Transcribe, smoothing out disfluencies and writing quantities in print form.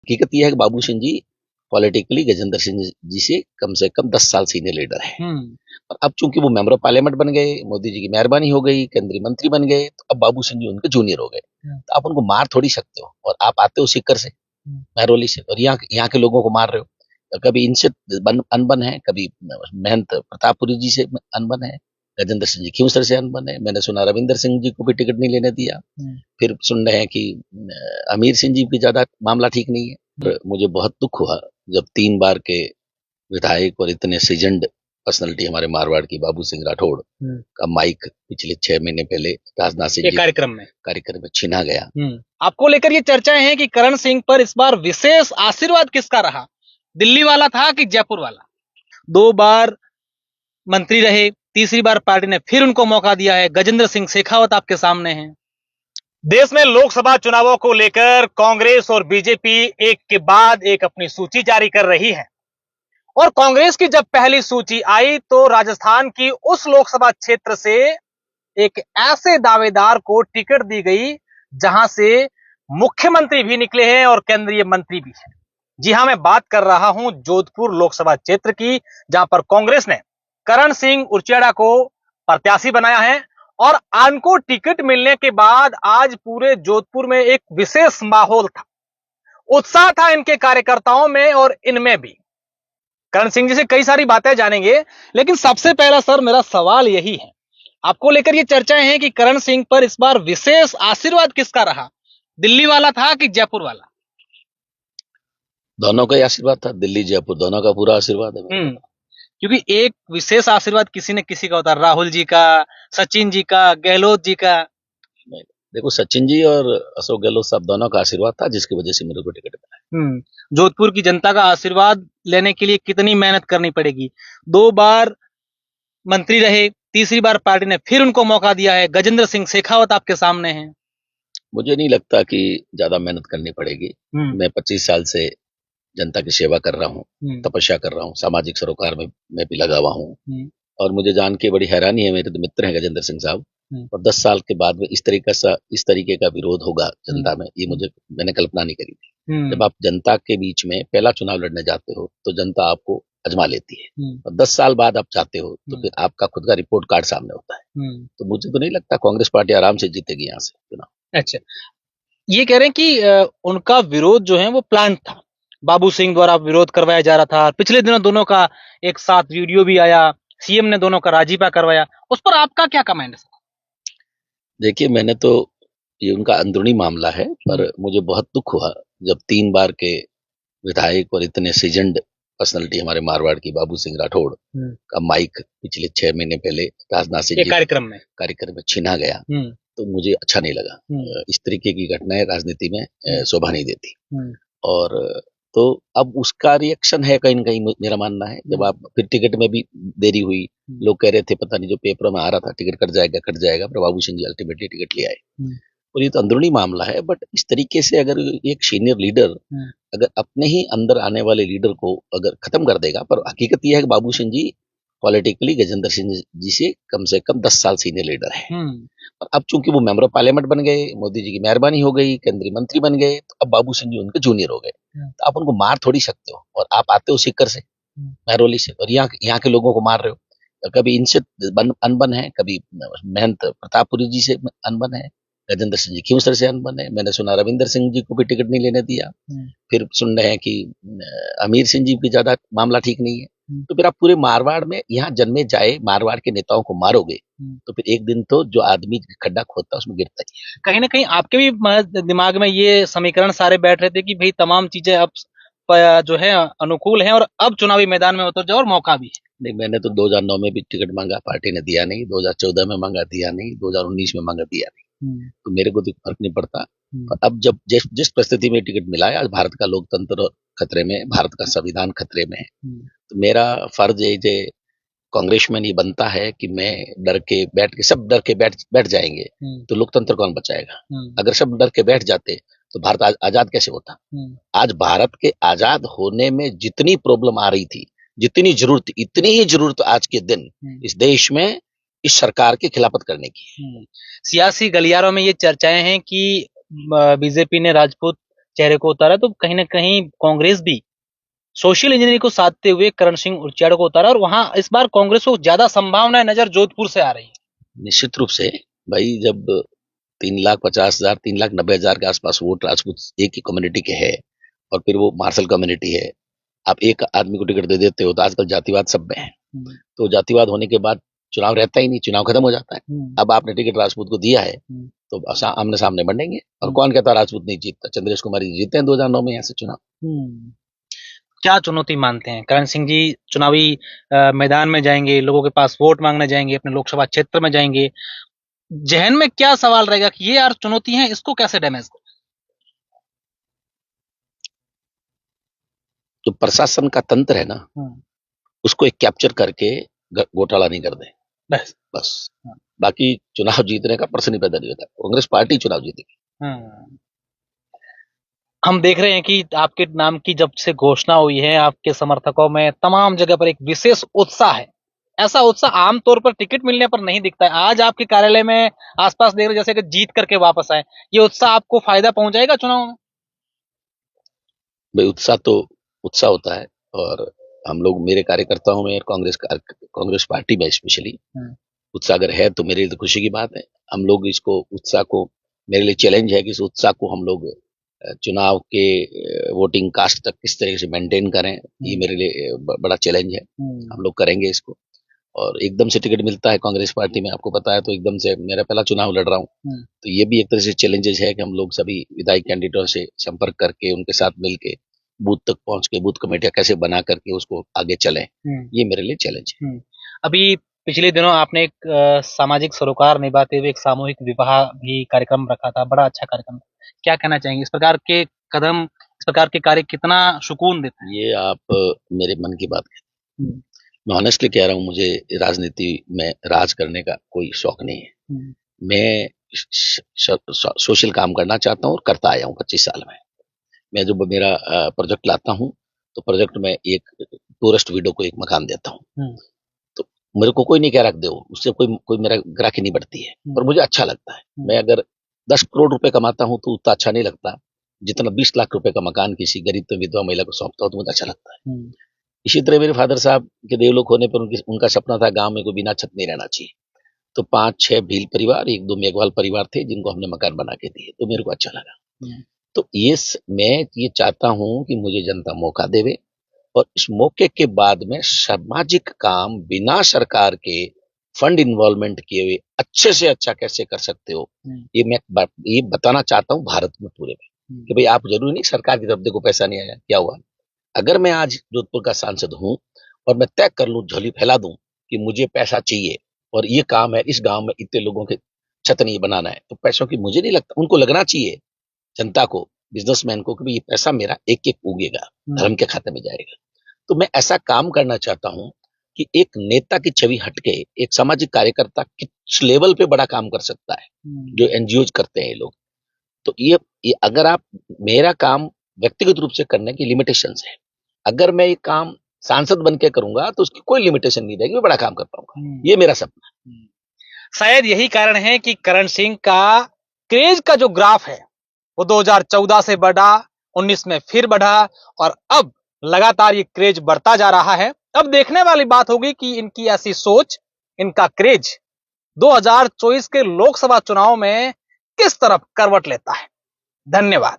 हकीकत यह है कि बाबू सिंह जी पॉलिटिकली गजेंद्र सिंह जी से कम 10 साल सीनियर लीडर है। और अब चूंकि वो मेंबर ऑफ पार्लियामेंट बन गए, मोदी जी की मेहरबानी हो गई, केंद्रीय मंत्री बन गए, तो अब बाबू सिंह जी उनके जूनियर हो गए। तो आप उनको मार थोड़ी सकते हो, और आप आते हो सीकर से, महरौली से, और यहाँ के लोगों को मार रहे हो। कभी इनसे अनबन है, कभी महंत प्रतापपुरी जी से अनबन है, गजेंद्र सिंह जी खींवसर से अनबन है। मैंने सुना रविंदर सिंह जी को भी टिकट नहीं लेने दिया। फिर सुन रहे हैं कि अमीर सिंह जी की ज्यादा मामला ठीक नहीं है। और मुझे बहुत दुख हुआ जब 3 बार के विधायक और इतने सीजन्ड पर्सनालिटी हमारे मारवाड़ की बाबू सिंह राठौड़ का माइक पिछले 6 महीने पहले राजनाथ सिंह जी कार्यक्रम में छीना गया। आपको लेकर ये चर्चाएं हैं कि करण सिंह पर इस बार विशेष आशीर्वाद किसका रहा, दिल्ली वाला था कि जयपुर वाला? 2 बार मंत्री रहे, तीसरी बार पार्टी ने फिर उनको मौका दिया है। गजेंद्र सिंह शेखावत आपके सामने हैं। देश में लोकसभा चुनावों को लेकर कांग्रेस और बीजेपी एक के बाद एक अपनी सूची जारी कर रही है। और कांग्रेस की जब पहली सूची आई तो राजस्थान की उस लोकसभा क्षेत्र से एक ऐसे दावेदार को टिकट दी गई जहां से मुख्यमंत्री भी निकले हैं और केंद्रीय मंत्री भी हैं। जी हां, मैं बात कर रहा हूं जोधपुर लोकसभा क्षेत्र की, जहां पर कांग्रेस ने करण सिंह उर्चेड़ा को प्रत्याशी बनाया है। और उनको टिकट मिलने के बाद आज पूरे जोधपुर में एक विशेष माहौल था, उत्साह था इनके कार्यकर्ताओं में और इनमें भी। करण सिंह जी से कई सारी बातें जानेंगे, लेकिन सबसे पहला सर मेरा सवाल यही है, आपको लेकर ये चर्चाएं हैं कि करण सिंह पर इस बार विशेष आशीर्वाद किसका रहा, दिल्ली वाला था कि जयपुर वाला? दोनों का ही आशीर्वाद था, दिल्ली जयपुर दोनों का पूरा आशीर्वाद है। क्योंकि एक विशेष आशीर्वाद किसी न किसी का होता है, राहुल जी का, सचिन जी का, गहलोत जी का। देखो, सचिन जी और अशोक गहलोत साहब दोनों का आशीर्वाद था, जिसकी वजह से मेरे को टिकट मिला। जोधपुर की जनता का आशीर्वाद लेने के लिए कितनी मेहनत करनी पड़ेगी? 2 बार मंत्री रहे, तीसरी बार पार्टी ने फिर उनको मौका दिया है। गजेंद्र सिंह शेखावत आपके सामने हैं। मुझे नहीं लगता कि ज्यादा मेहनत करनी पड़ेगी। मैं 25 साल से जनता की सेवा कर रहा हूँ, तपस्या कर रहा हूँ, सामाजिक सरोकार में मैं भी लगा हुआ हूँ। और मुझे जान के बड़ी हैरानी है, मेरे तो मित्र हैं गजेंद्र सिंह साहब, और 10 साल के बाद में इस तरीके का विरोध होगा जनता में, ये मैंने कल्पना नहीं करी थी। जब आप जनता के बीच में पहला चुनाव लड़ने जाते हो तो जनता आपको अजमा लेती है, और 10 साल बाद आप जाते हो तो फिर आपका खुद का रिपोर्ट कार्ड सामने होता है। तो मुझे तो नहीं लगता कांग्रेस पार्टी आराम से जीतेगी यहाँ से चुनाव। अच्छा, ये कह रहे हैं कि उनका विरोध जो है वो प्लान था, बाबू सिंह द्वारा विरोध करवाया जा रहा था। पिछले दिनों दोनों का एक साथ वीडियो भी आया, सीएम ने दोनों का राजीपा करवाया, उस पर आपका क्या कमेंट है? देखिए, मैंने तो, ये उनका अंदरूनी मामला है, पर मुझे बहुत दुख हुआ जब 3 बार के विधायक और इतने सीजन्ड पर्सनालिटी हमारे मारवाड़ की बाबू सिंह राठौड़ का माइक पिछले 6 महीने पहले राजनाथ सिंह जी कार्यक्रम में छीना गया। तो मुझे अच्छा नहीं लगा। इस तरीके की घटनाएं राजनीति में शोभा नहीं देती। और तो अब उसका रिएक्शन है कहीं न कहीं, मेरा मानना है। जब आप फिर टिकट में भी देरी हुई, लोग कह रहे थे पता नहीं, जो पेपरों में आ रहा था टिकट कट जाएगा, पर बाबू सिंह जी अल्टीमेटली टिकट ले आए। और ये तो अंदरूनी मामला है, बट इस तरीके से अगर एक सीनियर लीडर अगर अपने ही अंदर आने वाले लीडर को अगर खत्म कर देगा, पर हकीकत यह है कि बाबू सिंह जी पॉलिटिकली गजेंद्र सिंह जी से कम 10 साल सीनियर लीडर है। और अब चूंकि वो मेंबर ऑफ पार्लियामेंट बन गए, मोदी जी की मेहरबानी हो गई, केंद्रीय मंत्री बन गए, तो अब बाबू सिंह जी उनके जूनियर हो गए। तो आप उनको मार थोड़ी सकते हो, और आप आते हो सीकर से, महरौली से, और यहाँ के लोगों को मार रहे हो। कभी इनसे अनबन है, कभी महंत प्रतापपुरी जी से अनबन है, गजेंद्र सिंह जी खींवसर से अनबन है। मैंने सुना रविंदर सिंह जी को भी टिकट नहीं लेने दिया। फिर सुन रहे हैं कि अमीर सिंह जी की ज्यादा मामला ठीक नहीं है। तो फिर आप पूरे मारवाड़ में, यहाँ जन्मे जाए मारवाड़ के नेताओं को मारोगे, तो फिर एक दिन तो जो आदमी खड्डा खोदता है उसमें गिरता ही है। कहीं ना कहीं आपके भी दिमाग में ये समीकरण सारे बैठ रहे थे कि भाई तमाम चीजें अब जो है अनुकूल हैं और अब चुनावी मैदान में उतर जाओ और मौका भी है। नहीं, मैंने तो 2009 में भी टिकट मांगा, पार्टी ने दिया नहीं। 2014 में मांगा, दिया नहीं। 2019 में मांगा, दिया नहीं। तो मेरे को तो फर्क नहीं पड़ता। और अब जब जिस परिस्थिति में टिकट मिला है, आज भारत का लोकतंत्र खतरे में, भारत का संविधान खतरे में है, तो मेरा फर्ज है, कांग्रेसमैन ये बनता है कि मैं सब डर के बैठ जाएंगे तो लोकतंत्र कौन बचाएगा? अगर सब डर के बैठ जाते तो भारत आजाद कैसे होता? आज भारत के आजाद होने में जितनी प्रॉब्लम आ रही थी, जितनी जरूरत, इतनी ही जरूरत आज के दिन इस देश में इस सरकार की खिलाफत करने की। सियासी गलियारों में ये चर्चाएं हैं कि बीजेपी ने राजपूत चेहरे को उतारा, तो कहीं ना कहीं कांग्रेस भी सोशल इंजीनियरिंग को साधते हुए करण सिंह उच्चाड़ को उतारा, और वहां इस बार कांग्रेस को ज्यादा संभावनाएं नजर जोधपुर से आ रही है। निश्चित रूप से भाई, जब 3,50,000 3,90,000 के आसपास वोट राजपूत एक ही कम्युनिटी के है और फिर वो मार्शल कम्युनिटी है, आप एक आदमी को टिकट दे देते हो, तो आजकल जातिवाद सब में है, तो जातिवाद होने के बाद चुनाव रहता ही नहीं, चुनाव खत्म हो जाता है। अब आपने टिकट राजपूत को दिया है तो आमने सामने बढ़ेंगे, और कौन कहता राजपूत नहीं जीतता? चंद्रेश कुमार जी जीते हैं 2009 में यहाँ से चुनाव। क्या चुनौती मानते हैं करण सिंह जी? चुनावी मैदान में जाएंगे, लोगों के पास वोट मांगने जाएंगे, अपने लोकसभा क्षेत्र में जाएंगे, जहन में क्या सवाल रहेगा कि ये यार चुनौती है, इसको कैसे डैमेज करें? जो प्रशासन का तंत्र है ना, उसको एक कैप्चर करके घोटाला नहीं कर दे, बस। बाकी चुनाव जीतने का प्रश्न ही पैदा नहीं होता, कांग्रेस पार्टी चुनाव जीतेगी। हम देख रहे हैं कि आपके नाम की जब से घोषणा हुई है, आपके समर्थकों में तमाम जगह पर एक विशेष उत्साह है। ऐसा उत्साह आमतौर पर टिकट मिलने पर नहीं दिखता है। आज आपके कार्यालय में आसपास देख रहे जैसे कि जीत करके वापस आए, ये उत्साह आपको फायदा पहुंचाएगा चुनाव में? भाई, उत्साह तो उत्साह होता है, और हम लोग, मेरे कार्यकर्ताओं में, कांग्रेस पार्टी में स्पेशली उत्साह अगर है तो मेरे लिए तो खुशी की बात है। हम लोग इसको, उत्साह को, मेरे लिए चैलेंज है कि इस उत्साह को हम लोग चुनाव के वोटिंग कास्ट तक किस तरीके से मेंटेन करें, ये मेरे लिए बड़ा चैलेंज है। हम लोग करेंगे इसको। और एकदम से टिकट मिलता है कांग्रेस पार्टी में, आपको पता है, तो एकदम से मेरा पहला चुनाव लड़ रहा हूँ, तो ये भी एक तरह से चैलेंजेस है कि हम लोग सभी विधायक कैंडिडेटों से संपर्क करके, उनके साथ मिलके बूथ तक पहुंच के बूथ कमेटियां कैसे बना करके उसको आगे चलें, ये मेरे लिए चैलेंज है। अभी पिछले दिनों आपने एक सामाजिक सरोकार निभाते हुए एक सामूहिक विवाह भी कार्यक्रम रखा था, बड़ा अच्छा कार्यक्रम। क्या कहना चाहेंगे? इस प्रकार के कदम, इस प्रकार के कार्य कितना सुकून देते हैं? ये आप मेरे मन की बात कहते हैं। मैं ऑनेस्टली कह रहा हूँ, मुझे राजनीति में राज करने का कोई शौक नहीं है। मैं सोशल काम करना चाहता हूँ और करता आया हूँ 25 साल में। मैं जब मेरा प्रोजेक्ट लाता हूँ तो प्रोजेक्ट में एक टूरिस्ट विडो को एक मकान देता हूँ, तो मेरे को कोई नहीं कह रख दो, उससे कोई मेरा ग्राहकी नहीं बढ़ती है, पर मुझे अच्छा लगता है। मैं अगर 10 करोड़ रुपए कमाता हूँ तो उतना अच्छा नहीं लगता जितना 20 लाख रुपए का मकान किसी गरीब विधवा महिला को सौंपता हूँ तो मुझे अच्छा लगता है। इसी तरह मेरे फादर साहब के देवलोक होने पर उनका सपना था गांव में कोई बिना छत नहीं रहना चाहिए, तो 5-6 भील परिवार, 1-2 मेघवाल परिवार थे जिनको हमने मकान बना के दिए, तो मेरे को अच्छा लगा। तो मैं ये चाहता हूं कि मुझे जनता मौका देवे, और इस मौके के बाद में सामाजिक काम बिना सरकार के फंड इन्वॉल्वमेंट किए हुए अच्छे से अच्छा कैसे कर सकते हो, ये मैं ये बताना चाहता हूँ भारत में पूरे में, कि भाई आप जरूरी नहीं सरकार की तरफ देखो पैसा नहीं आया, क्या हुआ? अगर मैं आज जोधपुर का सांसद हूं और मैं तय कर लूं, झोली फैला दूं कि मुझे पैसा चाहिए और ये काम है, इस गांव में इतने लोगों के छत नहीं बनाना है, तो पैसों की मुझे नहीं लगता, उनको लगना चाहिए, जनता को, बिजनेसमैन को, कि ये पैसा मेरा एक एक उगेगा, धर्म के खाते में जाएगा। तो मैं ऐसा काम करना चाहता हूं कि एक नेता की छवि हटके एक सामाजिक कार्यकर्ता किस लेवल पे बड़ा काम कर सकता है, जो एनजीओ करते हैं ये लोग। तो ये अगर आप, मेरा काम व्यक्तिगत रूप से करने की लिमिटेशंस है, अगर मैं ये काम सांसद बन के करूंगा तो उसकी कोई लिमिटेशन नहीं रहेगी, मैं बड़ा काम कर पाऊंगा, ये मेरा सपना है। शायद यही कारण है कि करण सिंह का क्रेज का जो ग्राफ है वो 2014 से बढ़ा, 19 में फिर बढ़ा, और अब लगातार ये क्रेज बढ़ता जा रहा है। अब देखने वाली बात होगी कि इनकी ऐसी सोच, इनका क्रेज 2024 के लोकसभा चुनाव में किस तरफ करवट लेता है। धन्यवाद।